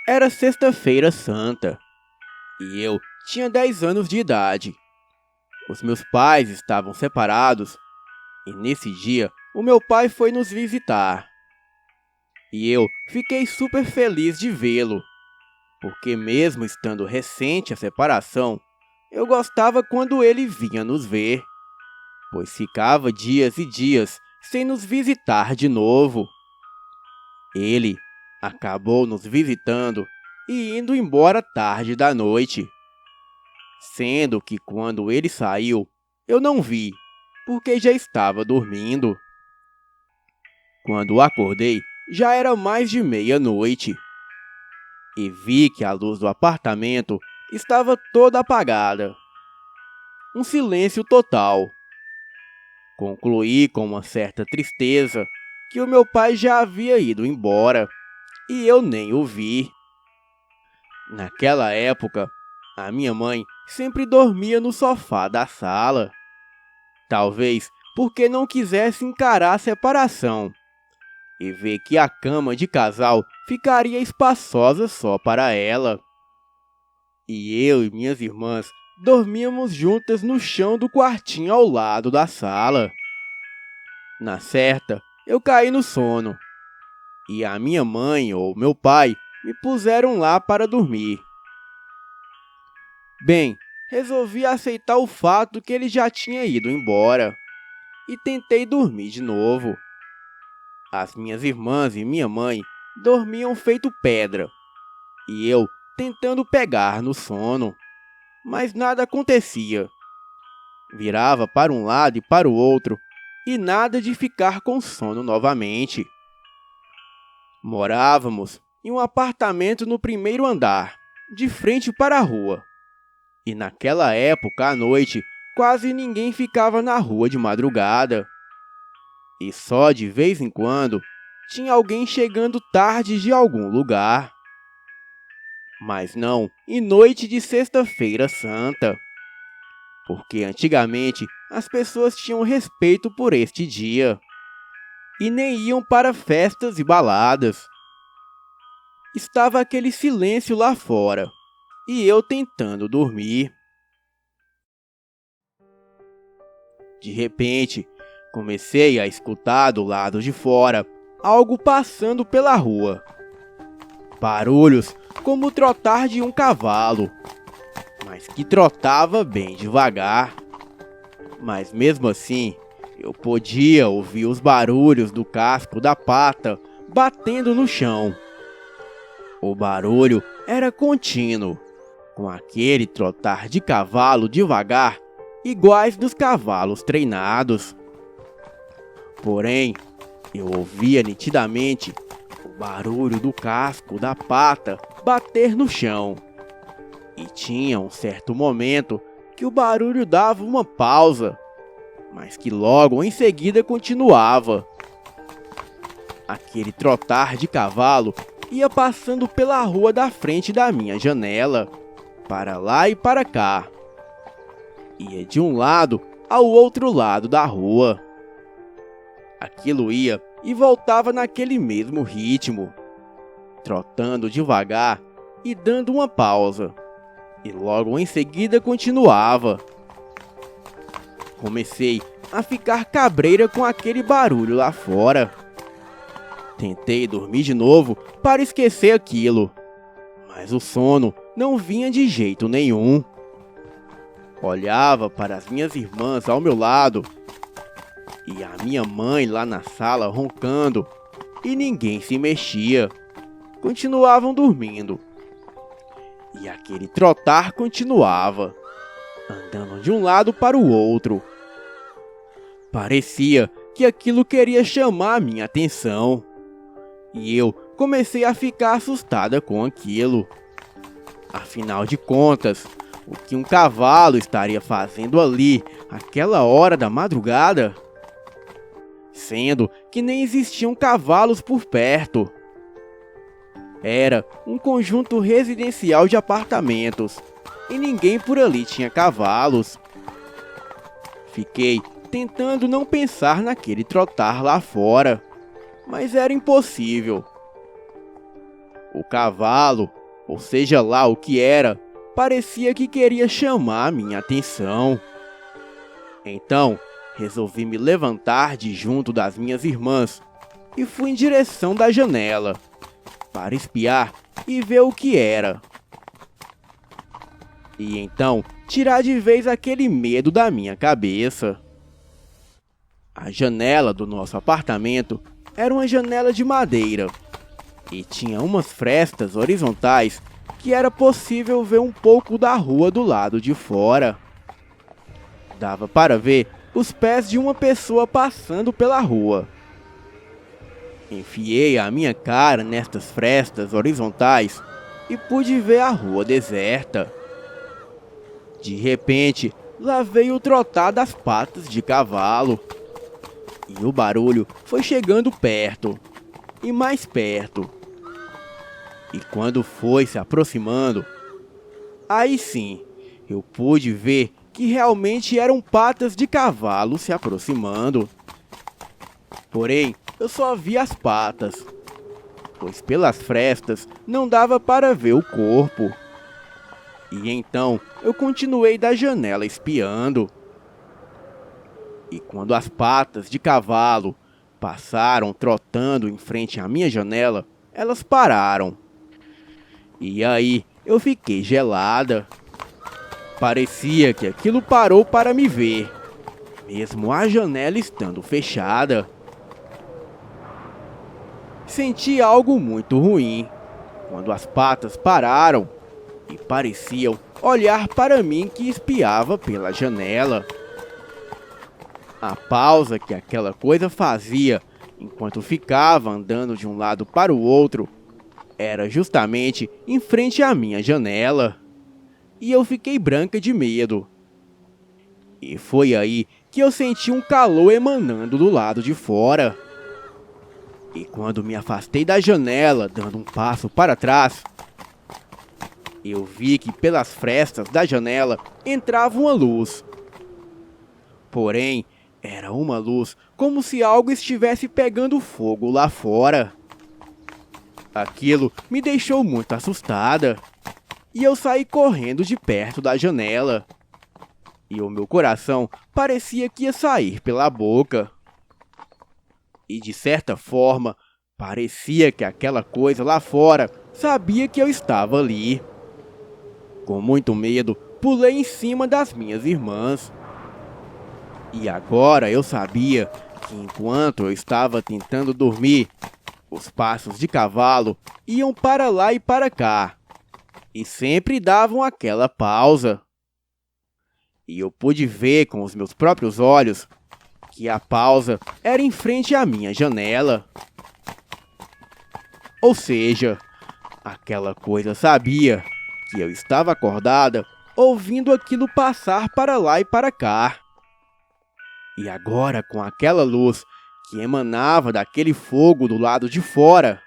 Era sexta-feira santa e eu tinha 10 anos de idade. Os meus pais estavam separados e nesse dia o meu pai foi nos visitar. E eu fiquei super feliz de vê-lo, porque mesmo estando recente a separação, eu gostava quando ele vinha nos ver, pois ficava dias e dias sem nos visitar de novo. Ele acabou nos visitando e indo embora tarde da noite, sendo que quando ele saiu, eu não vi, porque já estava dormindo. Quando acordei, já era mais de meia-noite e vi que a luz do apartamento estava toda apagada. Um silêncio total. Concluí com uma certa tristeza que o meu pai já havia ido embora e eu nem o vi. Naquela época, a minha mãe sempre dormia no sofá da sala. Talvez porque não quisesse encarar a separação e ver que a cama de casal ficaria espaçosa só para ela. E eu e minhas irmãs dormíamos juntas no chão do quartinho ao lado da sala. Na certa, eu caí no sono e a minha mãe ou meu pai me puseram lá para dormir. Bem, resolvi aceitar o fato que ele já tinha ido embora e tentei dormir de novo. As minhas irmãs e minha mãe dormiam feito pedra e eu tentando pegar no sono, mas nada acontecia. Virava para um lado e para o outro e nada de ficar com sono novamente. Morávamos em um apartamento no primeiro andar, de frente para a rua. E naquela época, à noite, quase ninguém ficava na rua de madrugada. E só de vez em quando tinha alguém chegando tarde de algum lugar. Mas não em noite de sexta-feira santa, porque antigamente as pessoas tinham respeito por este dia e nem iam para festas e baladas. Estava aquele silêncio lá fora e eu tentando dormir. De repente, comecei a escutar do lado de fora algo passando pela rua. Barulhos como o trotar de um cavalo, mas que trotava bem devagar. Mas mesmo assim, eu podia ouvir os barulhos do casco da pata batendo no chão. O barulho era contínuo, com aquele trotar de cavalo devagar, iguais dos cavalos treinados. Porém, eu ouvia nitidamente o barulho do casco da pata bater no chão. E tinha um certo momento que o barulho dava uma pausa, mas que logo em seguida continuava. Aquele trotar de cavalo ia passando pela rua da frente da minha janela, para lá e para cá. Ia de um lado ao outro lado da rua. Aquilo ia e voltava naquele mesmo ritmo, trotando devagar e dando uma pausa, e logo em seguida continuava. Comecei a ficar cabreira com aquele barulho lá fora. Tentei dormir de novo para esquecer aquilo, mas o sono não vinha de jeito nenhum. Olhava para as minhas irmãs ao meu lado e a minha mãe lá na sala roncando e ninguém se mexia. Continuavam dormindo. E aquele trotar continuava, andando de um lado para o outro. Parecia que aquilo queria chamar a minha atenção. E eu comecei a ficar assustada com aquilo. Afinal de contas, o que um cavalo estaria fazendo ali, àquela hora da madrugada? Sendo que nem existiam cavalos por perto. Era um conjunto residencial de apartamentos e ninguém por ali tinha cavalos. Fiquei tentando não pensar naquele trotar lá fora, mas era impossível. O cavalo ou seja lá o que era, parecia que queria chamar a minha atenção. Então, resolvi me levantar de junto das minhas irmãs e fui em direção da janela, para espiar e ver o que era. E então, tirar de vez aquele medo da minha cabeça. A janela do nosso apartamento era uma janela de madeira e tinha umas frestas horizontais que era possível ver um pouco da rua do lado de fora. Dava para ver os pés de uma pessoa passando pela rua. Enfiei a minha cara nestas frestas horizontais e pude ver a rua deserta. De repente, lá veio o trotar das patas de cavalo. E o barulho foi chegando perto, e mais perto. E quando foi se aproximando, aí sim, eu pude ver que realmente eram patas de cavalo se aproximando. Porém, eu só vi as patas, pois pelas frestas não dava para ver o corpo. E então, eu continuei da janela espiando. E quando as patas de cavalo passaram trotando em frente à minha janela, elas pararam. E aí eu fiquei gelada. Parecia que aquilo parou para me ver, mesmo a janela estando fechada. Senti algo muito ruim quando as patas pararam e pareciam olhar para mim que espiava pela janela. A pausa que aquela coisa fazia enquanto ficava andando de um lado para o outro era justamente em frente à minha janela. E eu fiquei branca de medo. E foi aí que eu senti um calor emanando do lado de fora. E quando me afastei da janela, dando um passo para trás, eu vi que pelas frestas da janela entrava uma luz. Porém, era uma luz como se algo estivesse pegando fogo lá fora. Aquilo me deixou muito assustada. E eu saí correndo de perto da janela. E o meu coração parecia que ia sair pela boca. E de certa forma, parecia que aquela coisa lá fora sabia que eu estava ali. Com muito medo, pulei em cima das minhas irmãs. E agora eu sabia que enquanto eu estava tentando dormir, os passos de cavalo iam para lá e para cá, e sempre davam aquela pausa. E eu pude ver com os meus próprios olhos que a pausa era em frente à minha janela. Ou seja, aquela coisa sabia que eu estava acordada ouvindo aquilo passar para lá e para cá. E agora, com aquela luz que emanava daquele fogo do lado de fora,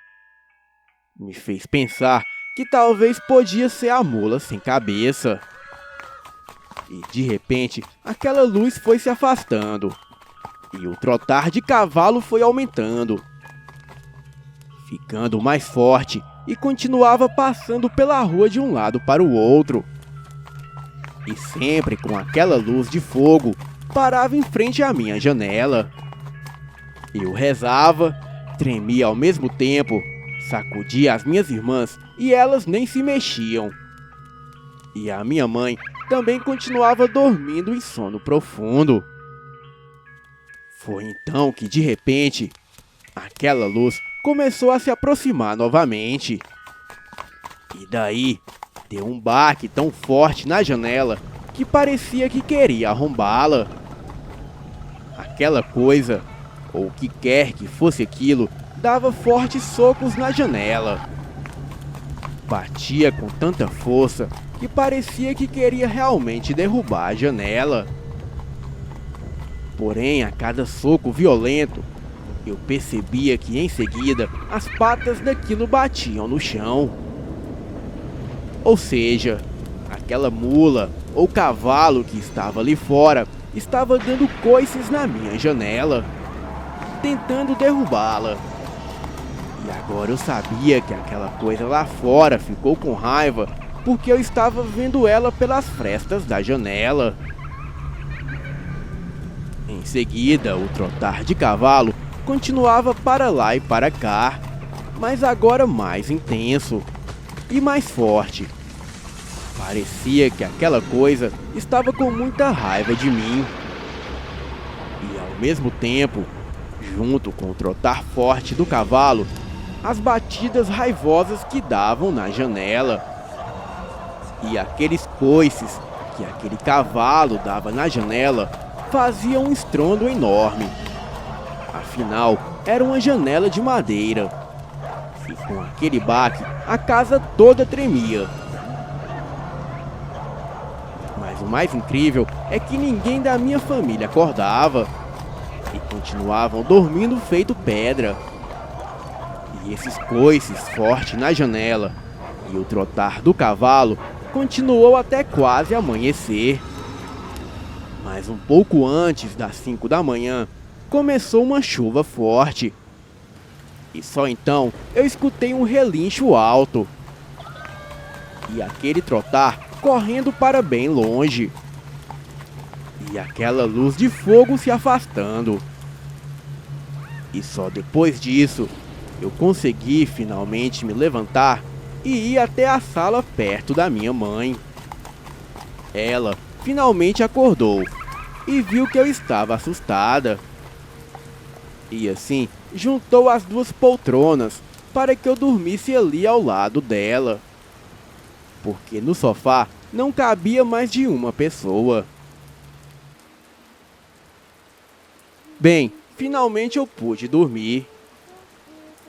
me fez pensar que talvez podia ser a mula sem cabeça. E de repente, aquela luz foi se afastando, e o trotar de cavalo foi aumentando, ficando mais forte, e continuava passando pela rua de um lado para o outro. E sempre com aquela luz de fogo, parava em frente à minha janela. Eu rezava, tremia ao mesmo tempo, sacudia as minhas irmãs e elas nem se mexiam. E a minha mãe também continuava dormindo em sono profundo. Foi então que de repente, aquela luz começou a se aproximar novamente. E daí, deu um baque tão forte na janela que parecia que queria arrombá-la. Aquela coisa, ou o que quer que fosse aquilo, dava fortes socos na janela. Batia com tanta força que parecia que queria realmente derrubar a janela. Porém, a cada soco violento, eu percebia que em seguida as patas daquilo batiam no chão. Ou seja, aquela mula ou cavalo que estava ali fora estava dando coices na minha janela, tentando derrubá-la. E agora eu sabia que aquela coisa lá fora ficou com raiva porque eu estava vendo ela pelas frestas da janela. Em seguida, o trotar de cavalo continuava para lá e para cá, mas agora mais intenso e mais forte. Parecia que aquela coisa estava com muita raiva de mim. E ao mesmo tempo, junto com o trotar forte do cavalo, as batidas raivosas que davam na janela. E aqueles coices que aquele cavalo dava na janela faziam um estrondo enorme. Afinal, era uma janela de madeira. E com aquele baque, a casa toda tremia. Mas o mais incrível é que ninguém da minha família acordava. E continuavam dormindo feito pedra. E esses coices fortes na janela e o trotar do cavalo continuou até quase amanhecer. Mas um pouco antes das 5 da manhã, começou uma chuva forte. E só então eu escutei um relincho alto. E aquele trotar correndo para bem longe. E aquela luz de fogo se afastando. E só depois disso, eu consegui finalmente me levantar e ir até a sala perto da minha mãe. Ela finalmente acordou e viu que eu estava assustada. E assim, juntou as duas poltronas para que eu dormisse ali ao lado dela. Porque no sofá não cabia mais de uma pessoa. Bem, finalmente eu pude dormir.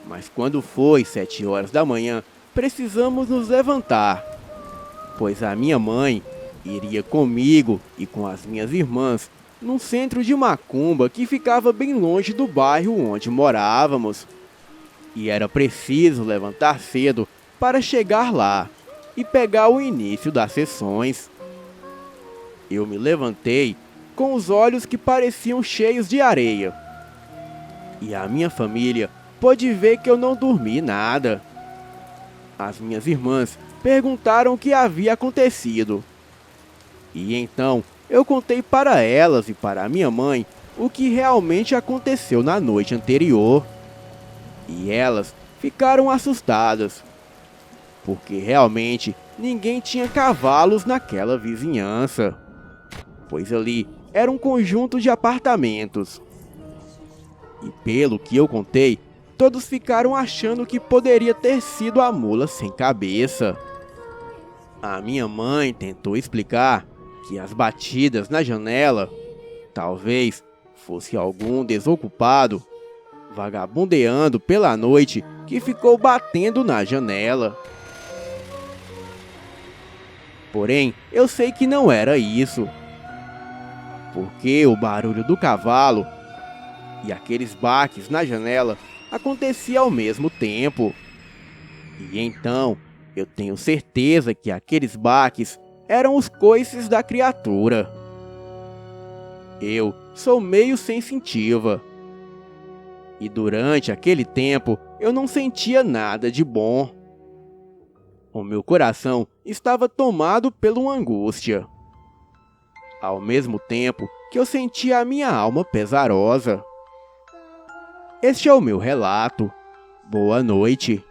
Mas quando foi 7 horas da manhã, precisamos nos levantar, pois a minha mãe iria comigo e com as minhas irmãs num centro de macumba que ficava bem longe do bairro onde morávamos. E era preciso levantar cedo para chegar lá e pegar o início das sessões. Eu me levantei com os olhos que pareciam cheios de areia. E a minha família pôde ver que eu não dormi nada. As minhas irmãs perguntaram o que havia acontecido. E então eu contei para elas e para a minha mãe o que realmente aconteceu na noite anterior. E elas ficaram assustadas, porque realmente ninguém tinha cavalos naquela vizinhança, pois ali era um conjunto de apartamentos. E pelo que eu contei, todos ficaram achando que poderia ter sido a mula sem cabeça. A minha mãe tentou explicar que as batidas na janela talvez fosse algum desocupado vagabundeando pela noite que ficou batendo na janela. Porém, eu sei que não era isso, porque o barulho do cavalo e aqueles baques na janela acontecia ao mesmo tempo. E então, eu tenho certeza que aqueles baques eram os coices da criatura. Eu sou meio sensitiva. E durante aquele tempo, eu não sentia nada de bom. O meu coração estava tomado pela uma angústia, ao mesmo tempo que eu sentia a minha alma pesarosa. Este é o meu relato. Boa noite.